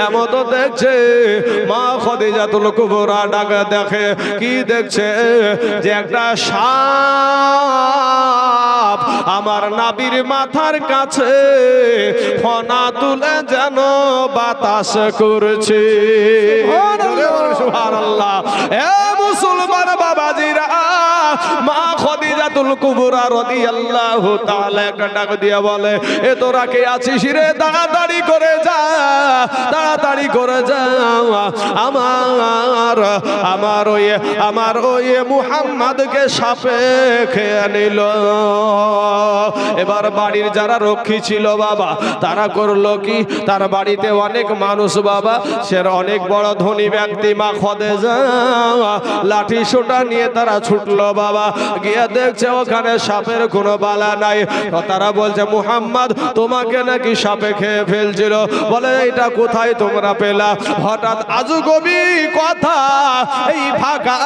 এমন তো দেখছে মা খাদিজাতুল কুবরা ডাকে দেখে কি দেখছে যে একটা সাপ আমার নবীর মাথার কাছে ফনা তুলে যেন বাতাস করছে। সুবহানাল্লাহ। এ মুসলমান বাবাজিরা, মা খাদিজাতুল কুবরা রাদিয়াল্লাহু তাআলা একটা ডাক দিয়ে বলে, এ তোরা কে আছিস রে? তাড়াতাড়ি করে যা, তাড়াতাড়ি করে যা, আমার ওই মুহাম্মাদকে সাপে খেয়ে নিল। এবার বাড়ির যারা রক্ষী ছিল বাবা, তারা করলো কি, তার বাড়িতে অনেক মানুষ বাবা, সে অনেক বড় ধনী ব্যক্তি। মা খাদিজা লাঠি সোটা নিয়ে তারা ছুটলো বাবা, গিয়ে দেখছে ওখানে সাপের কোনো বালা নাই। তারা বলছে, মুহাম্মদ তোমাকে নাকি সাপে খেয়ে ফেলছিল। বলে, এটা কোথায় তোমরা পেলা? হঠাৎ আজগবি কথা এই ফাঁকা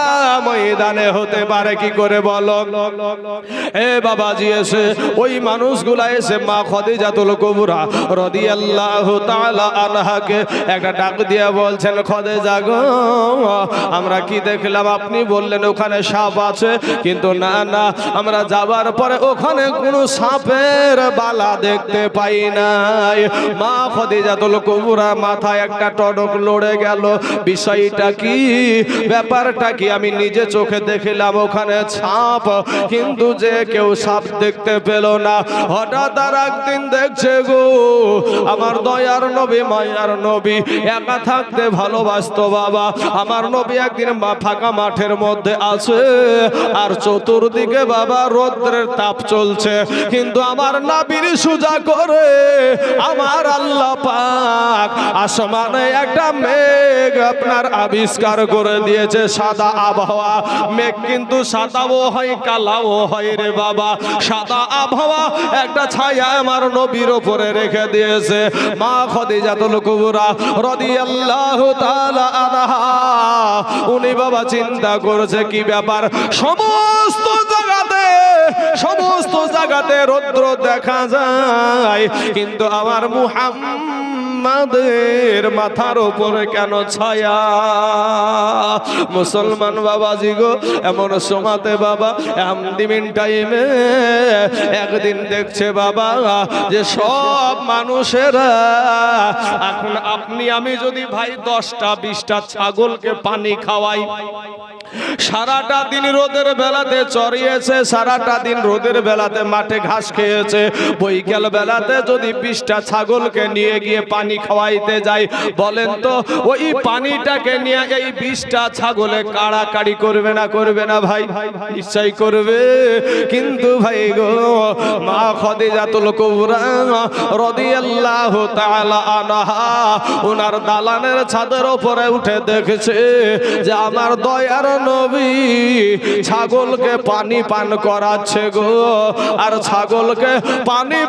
ময়দানে হতে পারে কি করে বলো? এ বাবাজি, এসে ওই মানুষগুলা এসে মা খাদিজাতুল কুবরা রাদিয়াল্লাহু তাআলা আনহাকে একটা ডাক দিয়ে বলছেন, খাদিজা গো, আমরা কি দেখলাম? আপনি বললেন ওখানে সাপ আছে, কিন্তু না না, আমরা যাবার পরে ওখানে কোনো সাপের বালা দেখতে পাই নাই। মা খাদিজাতুল কুবরা মাথায় একটা টনক লড়ে গেল। বিষয়টা কি, ব্যাপারটা কি? আমি নিজে চোখে দেখলাম ওখানে সাপ, কিন্তু যে কেউ সাপ দেখতে পেল না। হঠাৎ আর একদিন দেখছে গো, আমার দয়ার নবী মায়ার নবী একা থাকতে ভালোবাসতো বাবা। আমার নবী একদিন ফাঁকা মাঠের মধ্যে আছে, আর চতুর্দিকে বাবা রৌদ্রের তাপ চলছে, কিন্তু আমার নবীর সুজা করে আমার আল্লাহ পাক আসমানে একটা মেঘ আপনার আবিষ্কার করে দিয়েছে। সাদা আবহাওয়া, মেঘ কিন্তু সাদাও হয় কালাও হয় রে বাবা। সাদা আবহাওয়া একটা ছায়া আমার নবীর উপরে রেখে দিয়েছে। মা খাদিজাতুল কুবরা রাদিয়াল্লাহু তাআলা আনহা উনি বাবা চিন্তা করেছে কি ব্যাপার, সমস্ত জায়গাতে রৌদ্র দেখা যায়, কিন্তু আমার মুহাম্মাদের মাথার উপরে কেন ছায়া? মুসলমান বাবাজি গো, এমন সময়তে বাবা আমদিমিন টাইমে একদিন দেখছে বাবা যে সব মানুষেরা, এখন আপনি আমি যদি ভাই 10টা 20টা ছাগলকে পানি খাওয়াই, সারাটা দিন রোদের বেলাতে চড়িয়েছে, সারাটা দিন রোদের বেলাতে মাঠে ঘাস খেয়েছে, বৈকাল বেলাতে যদি 20টা ছাগলকে নিয়ে গিয়ে পানি খাওয়াইতে যাই, বলেন তো ওই পানিটাকে নিয়ে এই 20টা ছাগলে কাড়াকাড়ি করবে না করবে না ভাই? নিশ্চয় করবে। কিন্তু ভাই গো, মা খাদিজাতুল কুবরা রাদিয়াল্লাহু তাআলা আনহা ওনার দালানের ছাদের উপরে উঠে দেখেছে যে আমার দয়ার নবী ছাগলকে পানি পান করাচ্ছে গো। আর ছাগলকে পানি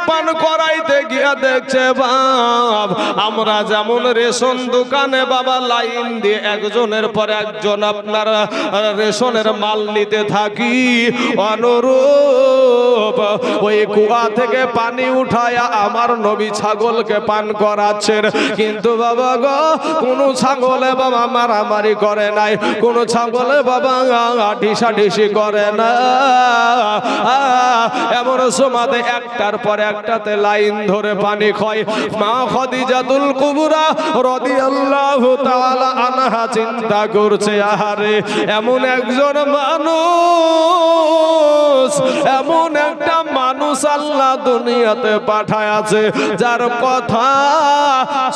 পান করাইতে গিয়ে দেখছে বাপ, আমরা যেমন রেশন দোকানে বাবা লাইন দিয়ে একজনের পর একজন আপনার রেশনের মাল নিতে থাকি, অনুরূপ ওই কুয়া থেকে পানি উঠায়া আমার নবী ছাগলকে পান করাচ্ছেন। কিন্তু বাবা গো, কোন ছাগলে বাবা মারামারি করে নাই, কোন ছাগলে বাবা ঢিসাঢিসি করে না। এমন সময়তে একটার পর একটাতে লাইন ধরে পানি খায়। মা খাদিজাতুল কুবরা রাদিয়াল্লাহু তাআলা আনহা চিন্তা করছে, আহারে এমন একজন মানুষ, এমন একটা মানুষ আল্লাহ দুনিয়াতে পাঠায় আছে, যার কথা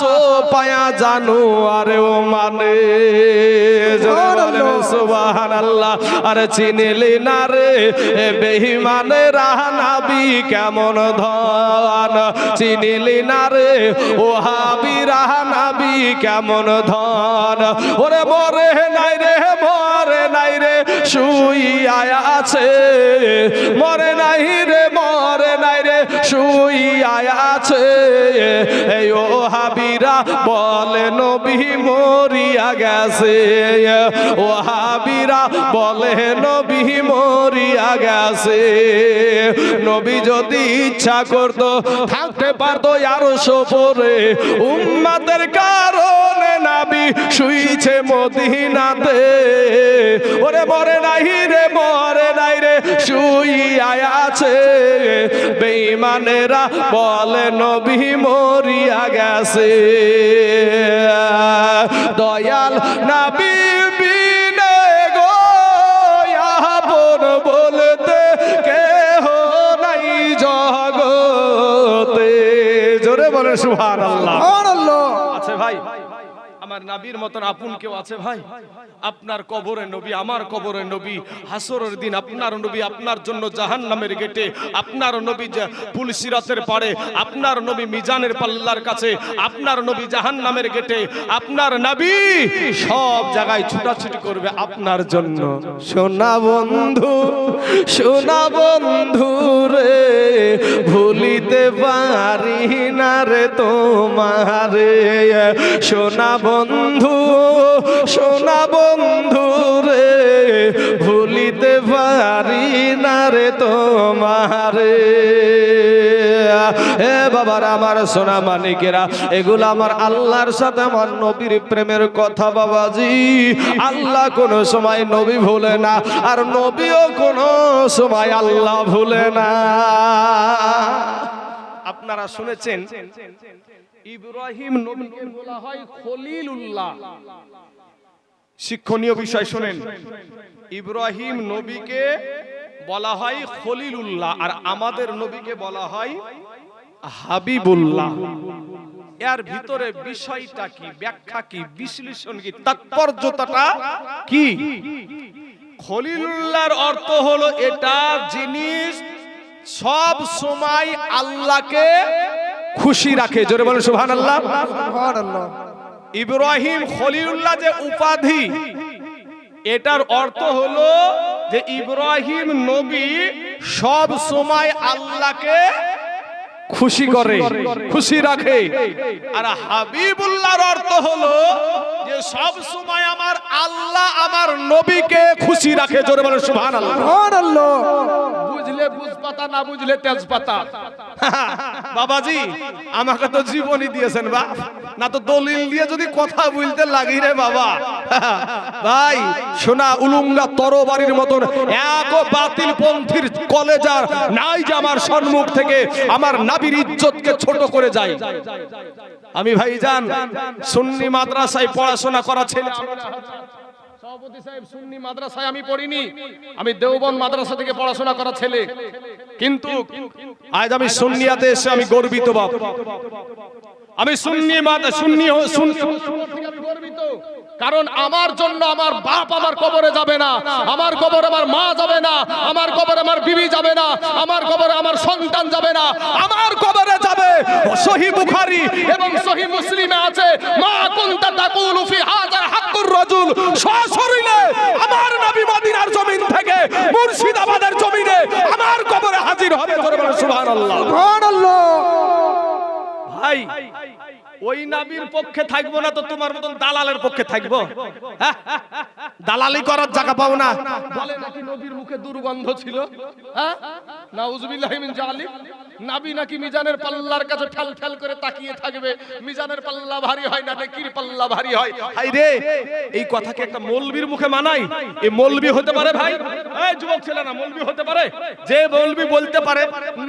চোপায়া জানো আরেও মানে। সুবহানাল্লাহ। আরে চিনিলি না রে বেঈমানে রাহানাবি কেমন ধন, চিনিলি না রে ওহাবি রাহানাবি কেমন ধন। ওরে মরে নাই রে, মরে নাই রে, শুইয়া আছে, মরে নাই রে, মরে নাই রে, শুইয়া আছে। এই ও ওয়াহাবিরা বলে নবী মরিয়া গেছে, ওয়াহাবিরা বলে নবী মরিয়া গেছে। নবী যদি ইচ্ছা করত থাকতে পারতো আরশ উপরে, উম্মতের কারণে নবী শুইছে মদিনাতে। ওরে মরে নাই রে, মরে নাই রে, শুইয়া আছে। বেঈমানেরা বলে নবী মরিয়া গেছে। দয়াল নবী বিনে গো আপন বলতে কেহ নাই জগতে। জোরে বলেন সুবহানাল্লাহ। আছে ভাই আমার নবীর মতন আপন কেউ আছে ভাই? আপনার কবরে নবী, আমার কবরে নবী, হাসরের দিন আপনার নবী আপনার জন্য জাহান্নামের গেটে, আপনার নবী পুলসিরাতের পারে, আপনার নবী মিজানের পাল্লার কাছে, আপনার নবী জাহান্নামের গেটে, আপনার নবী সব জায়গায় ছুটাছুটি করবে আপনার জন্য। সোনা বন্ধু, সোনা বন্ধু রে, ভুলিতে পারি না রে তোমারে। সোনা বন্ধু, সোনা বন্ধু রে, ভুলিতে পারি না রে তোমারে। হে বাবার আমার সোনা মানিকেরা, এগুলো আমার আল্লাহর সাথে আমার নবীর প্রেমের কথা বাবাজি। আল্লাহ কোনো সময় নবী ভুলে না, আর নবীও কোনো সময় আল্লাহ ভুলে না। আপনারা শুনেছেন ইব্রাহিম নবীকে বলা হয় খলিলুল্লাহ। শিক্ষণীয় বিষয় শুনেন, ইব্রাহিম নবীকে বলা হয় খলিলুল্লাহ, আর আমাদের নবীকে বলা হয় হাবিবুল্লাহ। এর ভিতরে বিষয়টা কি, ব্যাখ্যা কি, বিশ্লেষণ কি, তাৎপর্যটা কি? খলিলুল্লাহর অর্থ হলো এটা জিনিস সব সময় আল্লাহকে খুশি রাখে। জোরে বলেন সুবহানাল্লাহ। ইব্রাহিম খলিলুল্লাহ যে উপাধি, এটার অর্থ হলো যে ইব্রাহিম নবী সব সময় আল্লাহকে খুশি করে, খুশি রাখে। আর হাবিবুল্লাহর অর্থ হলো যে সব সময় আমার আল্লাহ আমার নবীকে খুশি রাখে। জোরে বলেন সুবহানাল্লাহ। সুবহানাল্লাহ। বুঝলে বুঝপাতা, না বুঝলে তেজপাতা। বাবাজি আমাকে তো জীবনই দিয়েছেন বাপ, না তো দলিল দিয়ে যদি কথা বলতে লাগি রে বাবা। ভাই সোনা উলুঙ্গা তরবারির মতন এক বাতিল পন্থীর কলেজার নাই যে আমার সম্মুখ থেকে আমার নবীর ইজ্জতকে ছোট করে যায়। আমি ভাইজান সুন্নি মাদ্রাসায় পড়াশোনা করা ছেলে, সভাপতি সাহেব সুন্নি মাদ্রাসায় আমি পড়িনি, আমি দেওবন্দ মাদ্রাসা থেকে পড়াশোনা করা ছেলে, কিন্তু আজ আমি সুন্নিয়াতে এসে আমি গর্বিত বাপ। আমি সুন্নি আমি গর্বিত, কারণ আমার জন্য আমার বাপ আমার কবরে যাবে না, আমার কবরে আমার মা যাবে না, আমার কবরে আমার বিবি যাবে না, আমার কবরে আমার সন্তান যাবে না, আমার কবরে যাবে সহিহ বুখারী এবং সহিহ মুসলিমে আছে মা কুনতা তাকুলু ফি হাযা হাক্কুর রাজুল। সশরীরে আমার নবী মদিনার জমিন থেকে মুর্শিদাবাদের জমিনে আমার কবরে হাজির হবে। সুবহানাল্লাহ, সুবহানাল্লাহ। ভাই ওই নবীর পক্ষে থাকবো না তো তোমার মতন দালালের পক্ষে থাকবো? দালালি করার জায়গা পাও না। বলে নাকি নবীর মুখে দুর্গন্ধ ছিল, নাউজুবিল্লাহি মিন জালিক। নবী নাকি মিজানের পাল্লার কাছে ঠেল ঠেল করে তাকিয়ে থাকবে, মিজানের পাল্লা ভারী হয় না নেকির পাল্লা ভারী হয়। হাই রে, এই কথা কি একটা মৌলবীর মুখে মানায়? এই মৌলবী হতে পারে ভাই? এই যুবক ছেলে না, মৌলবী হতে পারে? যে মৌলবী বলতে পারে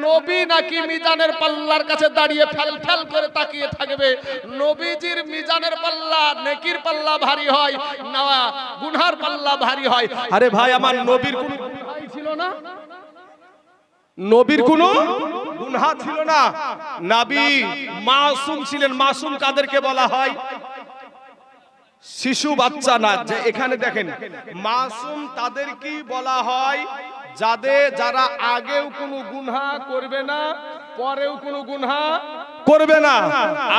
নবী নাকি মিজানের পাল্লার কাছে দাঁড়িয়ে ঠেল ঠেল করে তাকিয়ে থাকবে, নবীজির মিজানের পাল্লা নেকির পাল্লা ভারী হয় না গুনহার পাল্লা ভারী হয়। আরে ভাই আমার নবীর কোন গুনাহ ছিল না, নবীর কোন গুনাহ ছিল না, নবী মাসুম ছিলেন। মাসুম কাদেরকে বলা হয়? শিশু বাচ্চা না। যে এখানে দেখেন মাসুম তাদেরকে বলা হয় যারা আগেও কোনো গুনাহ করবে না, পরেও কোনো গুনাহ করবে না।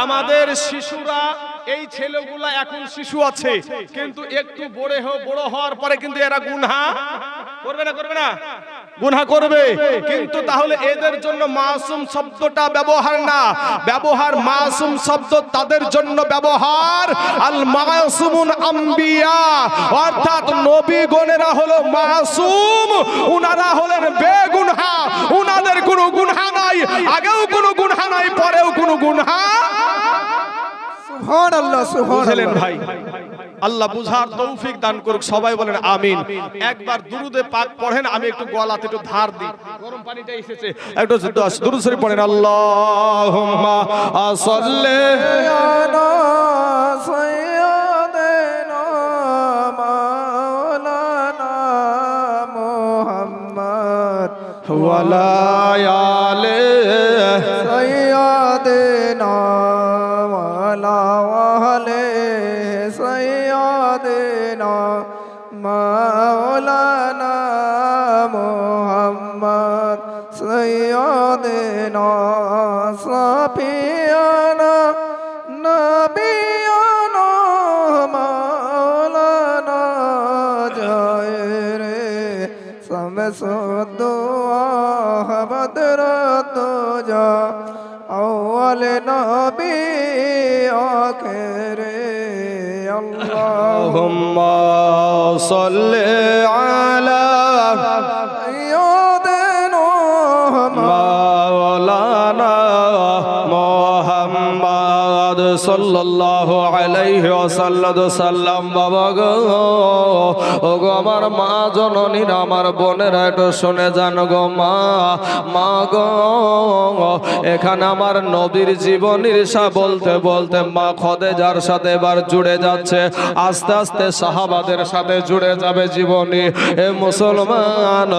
আমাদের শিশুরা, এই ছেলেগুলা এখন শিশু আছে, কিন্তু একটু বড় হওয়ার পরে কিন্তু এরা গুনাহ করবে না, করবে না? গুনাহ করবে, কিন্তু তাহলে এদের জন্য মাসুম শব্দটা ব্যবহার না, ব্যবহার মাসুম শব্দ তাদের জন্য ব্যবহার আল মাসুমুন আম্বিয়া, অর্থাৎ নবীগণেরা হলো মাসুম, উনারা হলেন বেগুনাহ, উনাদের কোনো গুনাহ নাই, আগেও কোনো গুনাহ নাই, পরেও কোনো গুনাহ। সুবহানাল্লাহ সুবহানাল্লাহ ভাই, আল্লাহ বুঝার তৌফিক দান করুক, সবাই বলেন আমিন। একবার দুরুদে পাক পড়েন, আমি একটু গলাতে একটু ধার দিই, গরম পানিটা এসেছে, একটু দুরুদ শরীফ পড়েন। আল্লাহুম্মা সাল্লি আলা সাইয়্যিদিনা মাওলানা মুহাম্মদ ওয়া আলা আলি সাইয়্যিদিনা ওয়ালা আলি সাইয়্যিদিনা মাওলানা মুহাম্মদ সাইয়্যিদিনা সাফিয়ানা নবিয়ানা মাওলানা জায়রে শামসুদ্দোয়া বদরতুজা আউয়াল নবী আখিরে আল্লাহুম্মা সাল্লি আলা সাইয়্যিদিনা মাওলানা মুহাম্মদ সাল্লাল্লাহু আলাইহি ওয়াসাল্লাম। বাবা গো, ওগো আমার মা জননীরা, আমার বোনেরা, একটু শুনে যান গো মা, মা গো, এখানে আমার নবীর জীবনীর বলতে বলতে মা খাদিজার সাথে এবার জুড়ে যাচ্ছে, আস্তে আস্তে সাহাবাদের সাথে জুড়ে যাবে জীবনী। এ মুসলমান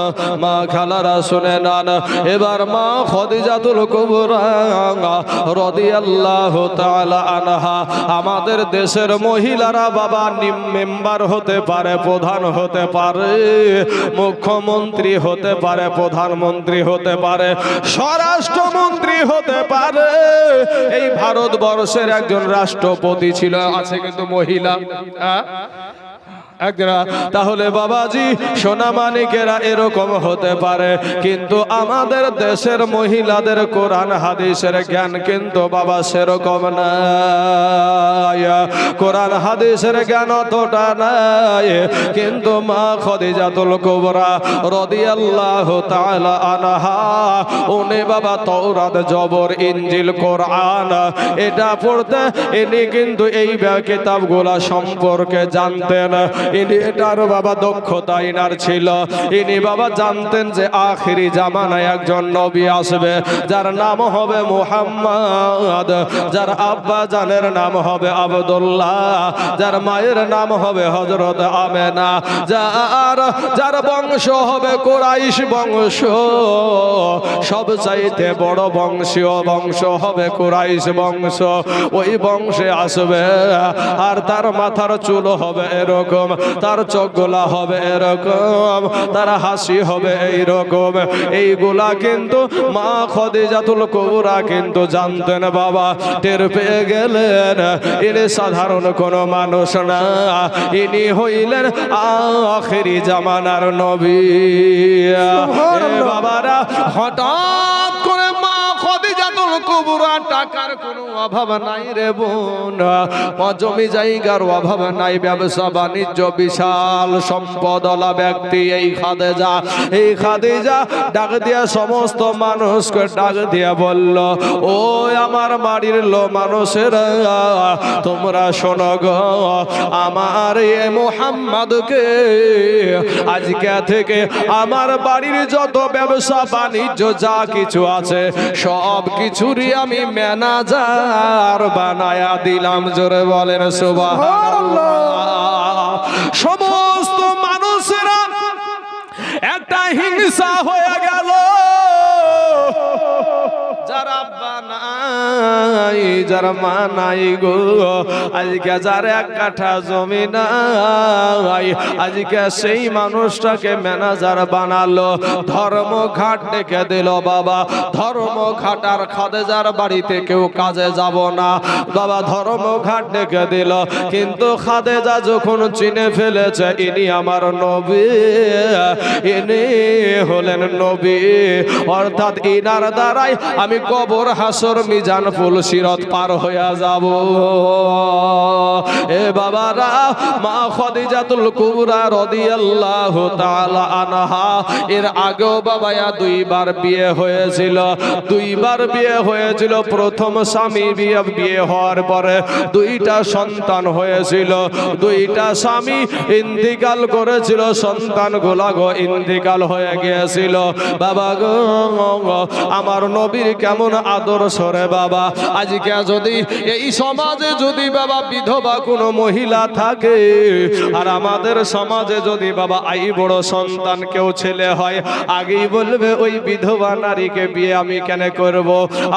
মা খালারা শুনে নান, এবার মা খাদিজাতুল কুবরা রাদিয়াল্লাহু তাআলা আনহা, আমাদের দেশের মহিলারা বাবা মেম্বার হতে পারে, প্রধান হতে পারে, মুখ্যমন্ত্রী হতে পারে, প্রধানমন্ত্রী হতে পারে, স্বরাষ্ট্রমন্ত্রী হতে পারে, এই ভারতবর্ষের একজন রাষ্ট্রপতি ছিল, আছে কিন্তু মহিলা একদিন। তাহলে বাবাজি সোনা মানিকেরা এরকম হতে পারে, কিন্তু আমাদের দেশের মহিলাদের কোরআন হাদিসের জ্ঞান কিন্তু বাবা সেরকম নাই, কোরআন হাদিসের জ্ঞান অতটা নাই, কিন্তু মা খাদিজাতুল কুবরা রাদিয়াল্লাহু তাআলা আনহা, উনি বাবা তাওরাত, জবর, ইনজিল, কোরআন এটা পড়তে, ইনি কিন্তু এই কিতাবগুলা সম্পর্কে জানতেন, ইনি এটার বাবা দক্ষতা ইনার ছিল, ইনি বাবা জানতেন যে আখিরি জামানায় একজন নবী আসবে, যার নাম হবে মুহাম্মদ, যার আব্বা জানের নাম হবে আব্দুল্লাহ, যার মায়ের নাম হবে হযরত আমেনা, যার বংশ হবে কুরাইশ বংশ, সবচাইতে বড় বংশীয় বংশ হবে কুরাইশ বংশ, ওই বংশে আসবে, আর তার মাথার চুল হবে এরকম, তার চোখগুলা হবে এরকম, তার হাসি হবে এইরকম। এইগুলা কিন্তু মা খাদিজাতুল কুবরা কিন্তু জানতেন বাবা, টের পেয়ে গেলেন ইনি সাধারণ কোনো মানুষ না, ইনি হইলেন আখিরি জামানার নবী। বাবারা, হঠাৎ করে মা খাদিজাতুল কুবরা, টাকার কোনো অভাব নাই রে বোন, জমি জায়গার অভাব নাই, ব্যবসা বাণিজ্য, বিশাল সম্পদওয়ালা ব্যক্তি এই খাদিজা ডাক দিয়া সমস্ত মানুষকে ডাক দিয়া বলল, ও আমার বাড়ির মানুষেরা, তোমরা শোনো গো, আমার এ মুহাম্মদকে আজকে থেকে আমার বাড়ির যত ব্যবসা বাণিজ্য যা কিছু আছে সব কিছুরই আমি ম্যানেজার বানায়া দিলাম। জোরে বলেন সুবহানাল্লাহ। সমস্ত মানুষেরা একটা হিংসা হয়ে গেল, যারা বানায় নাই, যার মা নাই গো, আজকে যার এক কাঠা জমি নাই, আজকে সেই মানুষটাকে ম্যানেজার বানালো, ধর্মঘাট ডেকে দিল বাবা। ধর্মঘাট আর খাদেজার বাড়িতে কেউ কাজে যাব না বাবা, ধর্মঘাট ডেকে দিল। কিন্তু খাদেজা যখন চিনে ফেলেছে ইনি আমার নবী, ইনি হলেন নবী, অর্থাৎ ইনার দ্বারাই আমি কবর হাসর মিজান ফুলসিরত পার হইয়া যাব। এ বাবারা, মা খাদিজাতুল কুবরা রাদিয়াল্লাহু তাআলা আনহা এর আগেও বাবায়া দুইবার বিয়ে হয়েছিল, দুইবার বিয়ে হয়েছিল। প্রথম স্বামী বিয়ে হওয়ার পরে দুইটা সন্তান হয়েছিল, দুইটা স্বামী ইন্তিকাল করেছিল, সন্তান গোলাগো ইন্তিকাল হয়ে গিয়েছিল। বাবা গো, আমার নবীর কেমন আদর্শ রে বাবা। আজকে যদি এই সমাজে যদি বাবা বিধবা কোনো মহিলা থাকে, আর আমাদের সমাজে যদি বাবা আই বড় সন্তান কেউ ছেলে হয়, আগেই বলবে ওই বিধবা নারীকে বিয়ে আমি কেন করব?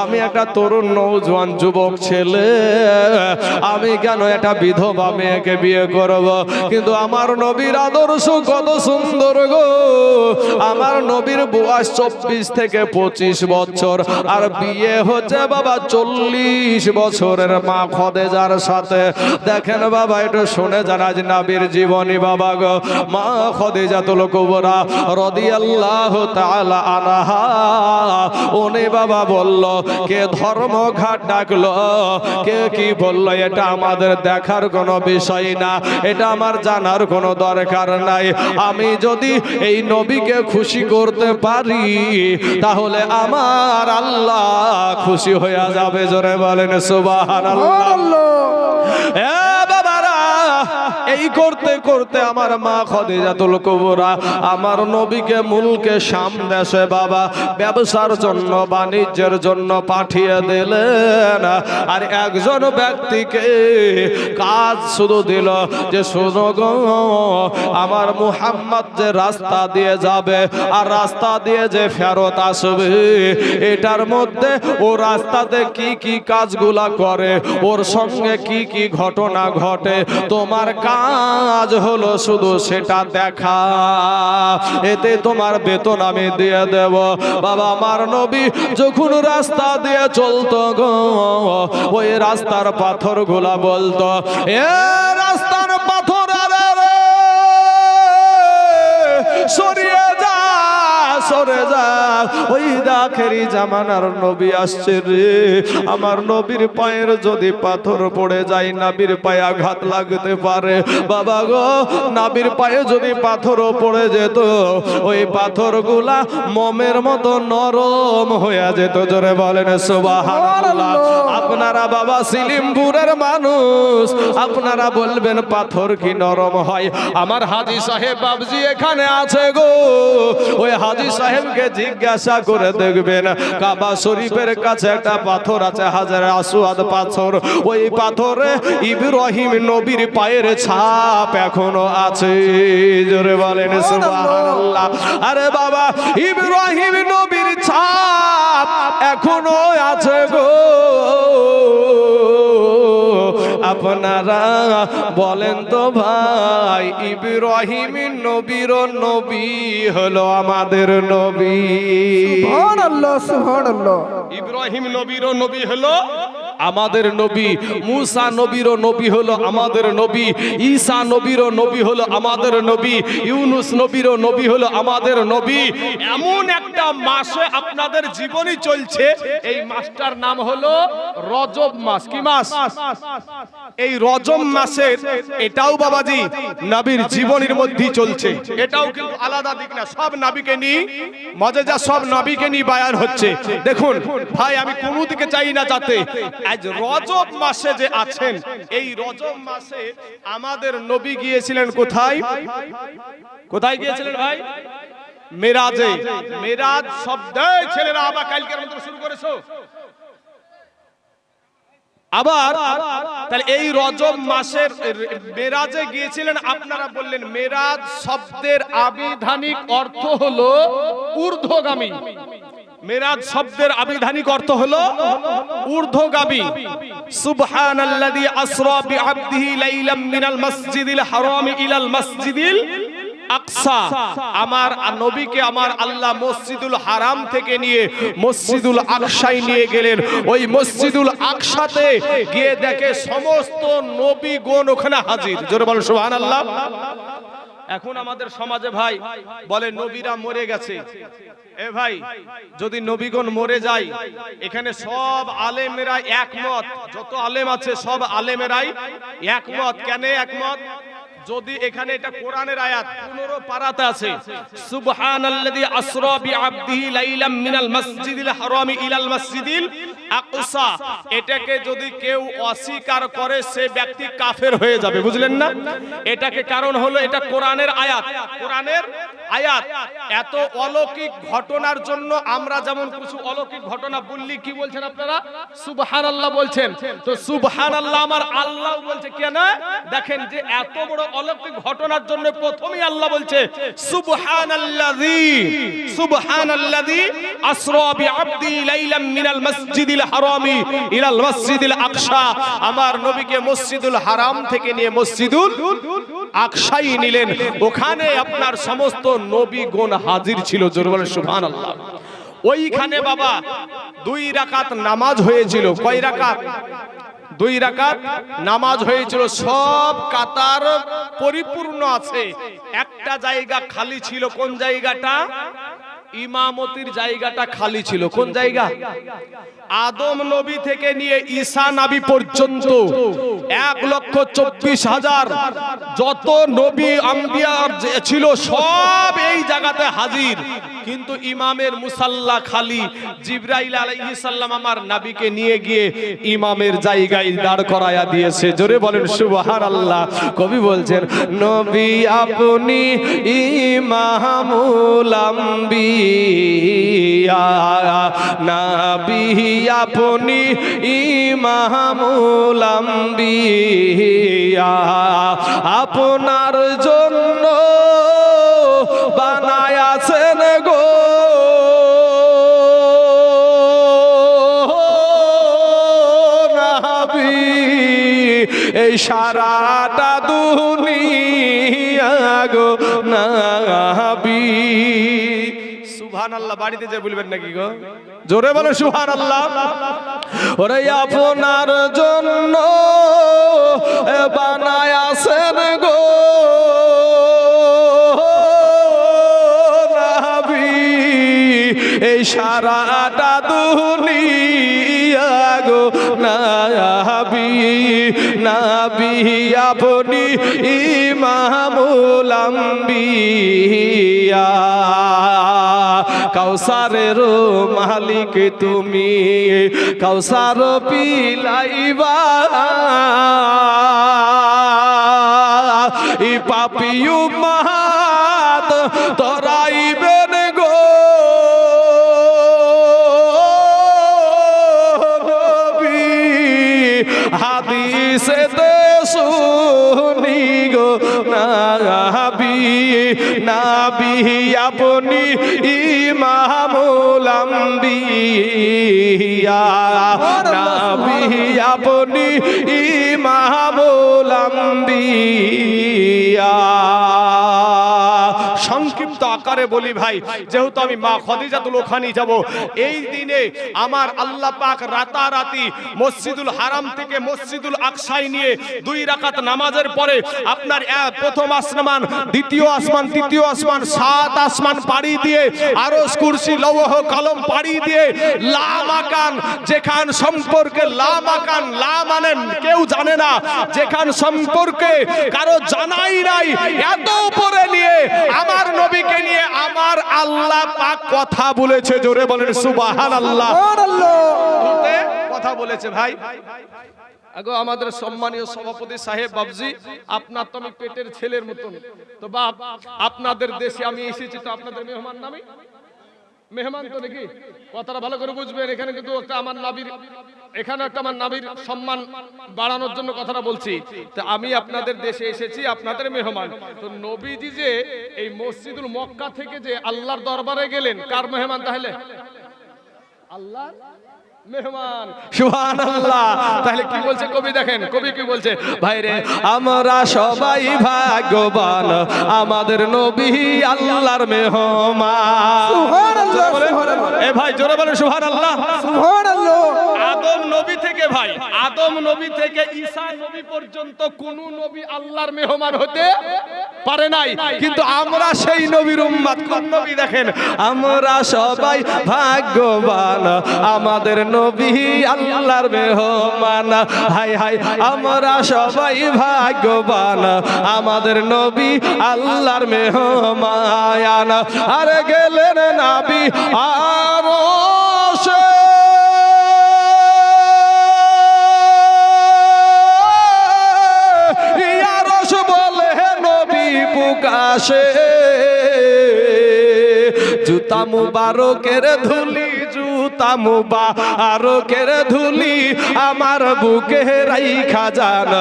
আমি একটা তরুণ নওজোয়ান যুবক ছেলে, আমি কেন একটা বিধবা মেয়েকে বিয়ে করব? কিন্তু আমার নবীর আদর্শ কত সুন্দর গো। আমার নবীর বয়স 24 থেকে 25 বছর, আর বিয়ে হচ্ছে বাবা 40 বছরের মা খাদিজার সাথে। দেখেন বাবা, একটু শুনে জানা যে নবীর জীবনী বাবা গো। মা খাদিজাতুল কুবরা রাদিয়াল্লাহু তাআলা আনহা উনি বাবা বলল, কে ধর্মঘাট ডাকলো, কে কি বলল, এটা আমাদের দেখার কোনো বিষয় না, এটা আমার জানার কোনো দরকার নাই। আমি যদি এই নবীকে খুশি করতে পারি তাহলে আমার আল্লাহ খুশি হয়ে যাবে। জোরে বলেন সুবহানাল্লাহ। এ বাবারা, এই করতে করতে আমার মা খাদিজাতুল কুবরা আমার নবীকে মুলকে শাম দেশে বাবা ব্যবসার জন্য, বাণিজ্যের জন্য পাঠিয়ে দিলেন। আর একজন ব্যক্তিকে কাজ শুধু দিল যে শোনো গো, আমার মুহাম্মদ যে রাস্তা দিয়ে যাবে আর রাস্তা দিয়ে যে ফেরত আসবে, এটার মধ্যে ও রাস্তাতে কি কি কাজগুলা করে, ওর সঙ্গে কি কি ঘটনা ঘটে, তোমার কাজ হলো শুধু সেটা দেখা, এতে তোমার বেতন আমি দিয়ে দেব। বাবা, আমার নবী যখন রাস্তা দিয়ে চলতো গো, ওই রাস্তার পাথর গুলা বলতো, এ রাস্তার পাথর রে সরিয়ে যা, সরে যা, ওই আখেরি জামানার নবী আসছে রে। আমার নবীর পায়ের যদি পাথর পড়ে যায়, নবীর পায়ে আঘাত লাগতে পারে। বাবা গো, নবীর পায়ে যদি পাথরও পড়ে যেত, ওই পাথরগুলা মোমের মতো নরম হয়ে যেত। জোরে বলেন সুবহানাল্লাহ। আপনারা বাবা সিলিমপুরের মানুষ, আপনারা বলবেন পাথর কি নরম হয়? আমার হাজী সাহেব বাবজি এখানে আছে গো, ওই হাজী সাহেবকে জিজ্ঞাসা করে দেখবেন, কাবা শরীফের কাছে একটা পাথর আছে, হাজারে আসওয়াদ পাথর, ওই পাথরে ইব্রাহিম নবীর পায়ের ছাপ এখনো আছে। জোরে বলেন সুবহানাল্লাহ। আরে বাবা, ইব্রাহিম নবীর ছাপ এখনো আছে গো। আপনারা বলেন তো ভাই, ইব্রাহিম নবীর নবী হলো আমাদের নবী। সুবহানাল্লাহ, সুবহানাল্লাহ। ইব্রাহিম নবীর নবী হলো আমাদের নবী, মুসা নবীর নবী হলো আমাদের নবী, ঈসা নবীর নবী হলো আমাদের নবী, ইউনুস নবীর নবী হলো আমাদের নবী। এমন একটা মাসে আপনাদের জীবনী চলছে, এই মাসটার নাম হলো রজব মাস। কি মাস? এই রজব মাসের এটাও বাবাজি নবীর জীবনীর মধ্যে চলছে, এটাও কিন্তু আলাদা দিক না, সব নবীকে নিয়ে মজেজা, সব নবীকে নিয়ে বায়ান হচ্ছে। দেখুন ভাই, আমি কোন দিকে চাই না যাতে, আজ রজব মাসে যে আছেন, এই রজব মাসে আমাদের নবী গিয়েছিলেন কোথায়? কোথায় গিয়েছিলেন ভাই? মেরাজে। মেরাজ শব্দে ছেলেরা আবার কালকের মন্ত্র শুরু করেছো। আবার তাহলে এই রজব মাসের মেরাজে গিয়েছিলেন। আপনারা বললেন মেরাজ শব্দের আবিধানিক অর্থ হলো ঊর্ধ্বগামী। মেরাজ শব্দের আবিধানিক অর্থ হলো ঊর্ধ্বগামী। সুবহানাল্লাযী আসরা বিআবদিহি লাইলাম মিনাল মাসজিদিল হারাম ইলাল মাসজিদিল আকসা। আমার নবীকে আমার আল্লাহ মসজিদুল হারাম থেকে নিয়ে মসজিদুল আকসায় নিয়ে গেলেন। ওই মসজিদুল আকসাতে গিয়ে দেখে সমস্ত নবীগণ ওখানে হাজির। জোরে বলেন সুবহানাল্লাহ। এখন আমাদের সমাজে ভাই বলে নবীরা মরে গেছে। এ ভাই, যদি নবীগণ মরে যায়, এখানে সব আলেমেরা একমত, যত আলেম আছে সব আলেমেরাই একমত। কেন একমত? যদি এখানে এটা কোরআনের আয়াত 15 পারাতে আছে, সুবহানাল্লাযী আসরা বিআবদিহি লাইলাম মিনাল মাসজিদিল হারাম ইলাল মাসজিদিল আকসা, এটাকে যদি কেউ অস্বীকার করে সে ব্যক্তি কাফের হয়ে যাবে। বুঝলেন না? এটাকে কারণ হলো এটা কোরআনের আয়াত। কোরআনের আয়াত। এত অলৌকিক ঘটনার জন্য আমরা যেমন কিছু অলৌকিক ঘটনা বললি, কি বলছেন আপনারা? সুবহানাল্লাহ বলছেন। তো সুবহানাল্লাহ আমার আল্লাহ বলছে কেন? দেখেন যে এত বড় অলৌকিক ঘটনার জন্য প্রথমেই আল্লাহ বলছে সুবহানাল্লাযী আসরা বিআবদি লাইলাম মিনাল মাসজিদিল হারামি ইলাল মাসজিদিল আকসা। আমার নবীকে মসজিদুল হারাম থেকে নিয়ে মসজিদুল আকসায় নিলেন। ওখানে আপনার সমস্ত নবীগণ হাজির ছিল। জোরে বলেন সুবহানাল্লাহ। ওইখানে বাবা 2 রাকাত নামাজ হয়েছিল। কয় রাকাত? 2 রাকাত নামাজ হয়েছিল। সব কাতার পরিপূর্ণ আছে। একটা জায়গা খালি ছিল। কোন জায়গাটা? ইমামতির জায়গাটা খালি ছিল। কোন জায়গা? আদম নবী থেকে নিয়ে ঈসা নবী পর্যন্ত 1,24,000 যত নবী আম্বিয়া ছিল সব এই জায়গাতে হাজির। কিন্তু ইমামের মুসাল্লা খালি। জিবরাইল আলাইহিস সালাম আমার নবীকে নিয়ে গিয়ে ইমামের জায়গায় দাঁড় করায়া দিয়েছে। জোরে বলেন সুবহানাল্লাহ। কবি বলছেন নবী আপনি ইমামুল আম্বিয়া, নবী আপনি ইমামুল আম্বিয়া, আপনার জন্য বানায়াছেন গো নবী এই সারাটা দুনিয়া গো নবী। সুবহানাল্লাহ। বাড়িতে যে বলবেন নাকি গো? জোরে বলো সুবহানাল্লাহ। ওরে আপনার জন্য বানায়াছেন গো নবী এই সারাটা দুনিয়া গো নবী, নবী আপনি ইমামুল আম্বিয়া, কাউসারের মালিক তুমি, কাউসার পিলাইবা ই পাপী উম্মাত তরাইবেন গো নবী, হাদিসেতে শুনি গো নবী, নবী আপনি ইমামুল আম্বিয়া, নবী আপনি ইমামুল আম্বিয়া। সংক্ষিপ্ত আকারে বলি ভাই, যেহেতু আমি মা খাদিজাতুল ওখানি যাব, এই দিনে আমার আল্লাহ পাক রাতারাতি মসজিদুল হারাম থেকে মসজিদুল আকসায় নিয়ে 2 রাকাত নামাজের পরে আপনার প্রথম আসমান, দ্বিতীয় আসমান, তৃতীয় আসমান, 7 আসমান পাড়ি দিয়ে আরশ কুরসি লৌহ কলম পাড়ি দিয়ে লা মাকান, যেখান সম্পর্কে লা মাকান, লা মানেন কেউ জানে না, যেখান সম্পর্কে কারো জানাই নাই, এত উপরে নিয়ে আমার নবীকে নিয়ে আমার আল্লাহ পাক কথা বলেছে। জোরে বলেন সুবহানাল্লাহ। কথা বলেছে ভাই। আগো আমাদের সম্মানীয় সভাপতি সাহেব বাবজি, আপনার তো আমি পেটের ছেলের মতন, তো বাপ আপনাদের দেশে আমি এসেছি, তো আপনাদের মেহমান নামি মেহমান তো নাকি, কথাটা ভালো করে বুঝবেন। এখানে কিন্তু একটা আমার নবীর, এখানে একটা আমার নবীর সম্মান বাড়ানোর জন্য কথাটা বলছি। তো আমি আপনাদের দেশে এসেছি, আপনাদের মেহমান। তো নবীজি যে এই মসজিদুল মক্কা থেকে যে আল্লাহর দরবারে গেলেন, কার মেহমান তাহলে? আল্লাহ মেহমান। সুবহানাল্লাহ। তাহলে কি বলছে কবি, দেখেন কবি কি বলছে, ভাইরে আমরা সবাই ভাগ্যবান, আমাদের নবী আল্লাহর মেহমান। সুবহানাল্লাহ, জোরে বলেন। সুবহানাল্লাহ। এ ভাই জোরে বলেন সুবহানাল্লাহ। সুবহানাল্লাহ। আদম নবী থেকে ভাই, আদম নবী থেকে ঈসা নবী পর্যন্ত কোন নবী আল্লাহর মেহমান হতে পারে নাই, কিন্তু আমরা সেই নবীর উম্মত। কোন নবী দেখেন, আমরা সবাই ভাগ্যবান, আমাদের নবী আল্লাহর মেহমান। হাই হাই আমরা সবাই ভাগ্যবান, আমাদের নবী আল্লাহর মেহমান। আরে গেলেন নবী আরশে, আরশ বলে নবী প্রকাশে, জুতা মুবারকের ধুলি, জুতা মুবারকের ধুলি আমার বুকে রাইখা যান,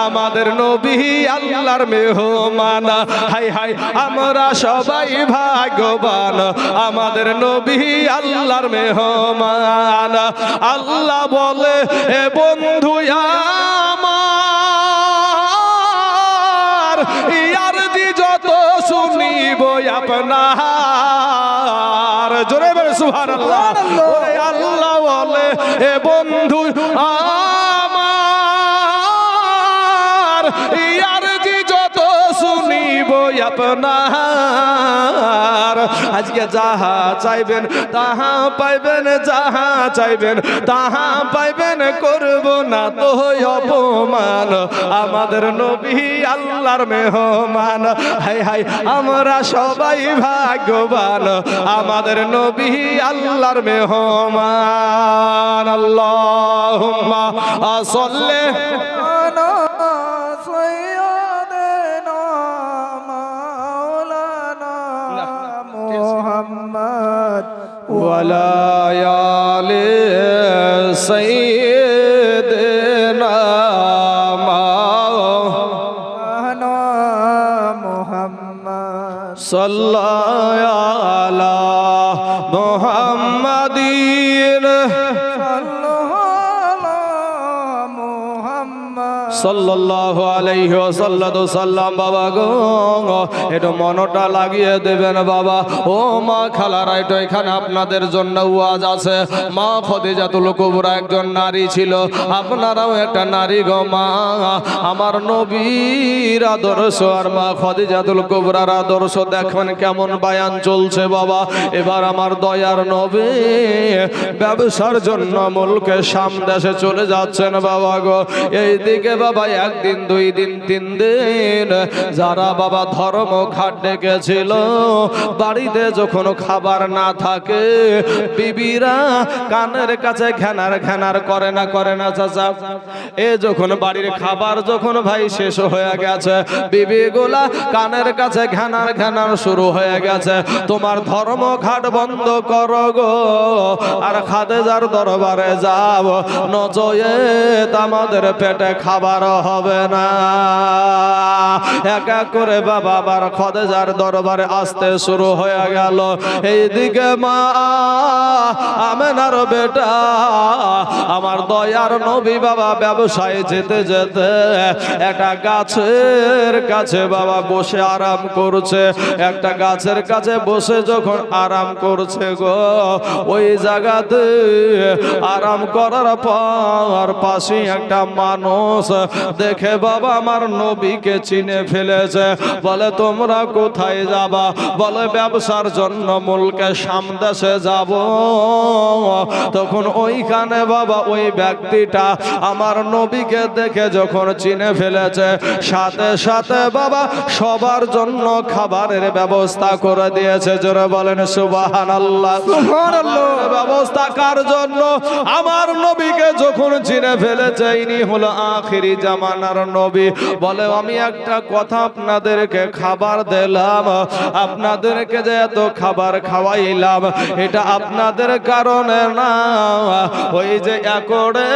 আমাদের নবী আল্লাহর মেহমান। হাই হাই আমরা সবাই ভাগ্যবান, আমাদের নবী আল্লাহর মেহমান। আল্লাহ বলে এ বন্ধু আমার, ইয়ার দি যত শুনিব আপনার। জোরে বলে সুবহানাল্লাহ। ওরে আল্লাহ বলে এ বন্ধু আমার, ইয়ার দি যত শুনিব আপনার। আজকে যাহা চাইবেন তাহা পাইবেন, যাহা চাইবেন তাহা পাইবেন, করব না তো অপমান, আমাদের নবী আল্লাহর মেহমান। হাই হাই আমরা সবাই ভাগ্যবান, আমাদের নবী আল্লাহর মেহমান। আল্লাহুম্মা সাল্লি আলা সাইয়্যিদিনা মাওলানা মুহাম্মদ ওয়ালা আলি সাইয়্যিদিনা মাওলানা মুহাম্মদ সাল্লাল্লাহু আলা মুহাম্মাদিন সাল্লাল্লাহু আলাইহি ওয়াসাল্লাম। বাবা গো একটু মনটা লাগিয়ে দেবেন বাবা। ও মা খালারা, একটু এখানে আপনাদের জন্য ওয়াজ আছে। মা খাদিজাতুল কুবরা একজন নারী ছিল, আপনারাও একটা নারী গো মা। আমার নবীর আদর্শ আর মা খাদিজাতুল কুবরার আদর্শ দেখেন কেমন বায়ান চলছে বাবা। এবার আমার দয়ার নবী ব্যবসার জন্য মুলকে শাম দেশে চলে যাচ্ছেন বাবা গো। এইদিকে বাবা একদিন, দুই দিন, তিন দিন যারা বাবা ধর্ম ঘাট ডেকেছিল, বাড়িতে যখন খাবার না থাকে বিবিরা কানের কাছে ঘ্যানার ঘ্যানার করে না, করে না চাচা? এ যখন বাড়ির খাবার যখন ভাই শেষ হয়ে গেছে, বিবিগুলা কানের কাছে ঘ্যানার ঘ্যানার শুরু হয়ে গেছে, তোমার ধর্ম ঘাট বন্ধ করো গো, আর খাদিজার দরবারে যাও, নচেত আমাদের পেটে খাবার হবে না। এক এক করে বাবা আবার খাদিজার দরবারে আসতে শুরু হয়ে গেল। এইদিকে মা আমেনার বেটা আমার দয়ার নবী বাবা ব্যবসায় যেতে যেতে একটা গাছের কাছে বাবা বসে আরাম করছে। একটা গাছের কাছে বসে যখন আরাম করছে গো, ওই জায়গাতে আরাম করার পর পাশে একটা মানুষ দেখে বাবা আমার নবীকে চিনে ফেলেছে। বলে তোমরা কোথায় যাবা? বলে ব্যবসার জন্য মুলকে শাম দেশে যাব। তখন ওইখানে বাবা ওই ব্যক্তিটা আমার নবীকে দেখে যখন চিনে ফেলেছে, সাথে সাথে বাবা সবার জন্য খাবারের ব্যবস্থা করে দিয়েছে। জোরে বলেন সুবহানাল্লাহ। সুবহানাল্লাহ। ব্যবস্থা কার জন্য? আমার নবীকে যখন চিনে ফেলেছে, ইনি হলো আখির আখিরি জামানার নবী বলে আমি একটা কথা আপনাদেরকে খাবার দিলাম, আপনাদেরকে যে এত খাবার খাওয়াইলাম এটা আপনাদের কারণে না, ওই যে একড়ে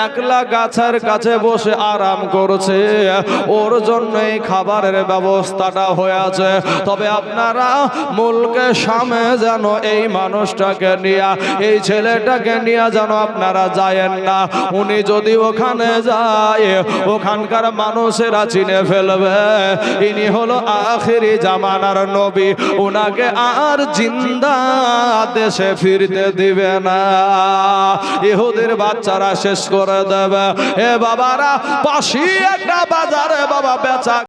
একলা গাছের কাছে বসে আরাম করছে ওর জন্যই খাবারের ব্যবস্থাটা হয়েছে। তবে আপনারা মুলকে সামনে যেন এই মানুষটাকে নিয়ে, এই ছেলেটাকে নিয়ে যেন আপনারা যায়েন না। উনি যদি ওখানে যায় ওখানকার মানুষেরা চিনে ফেলবে ইনি হলো আখিরি জামানার নবী, উনাকে আর জিন্দা দেশে ফিরতে দিবে না, ইহুদির বাচ্চারা শেষ করে দেবে। এ বাবারা পাশে একটা বাজারে বাবা বেচা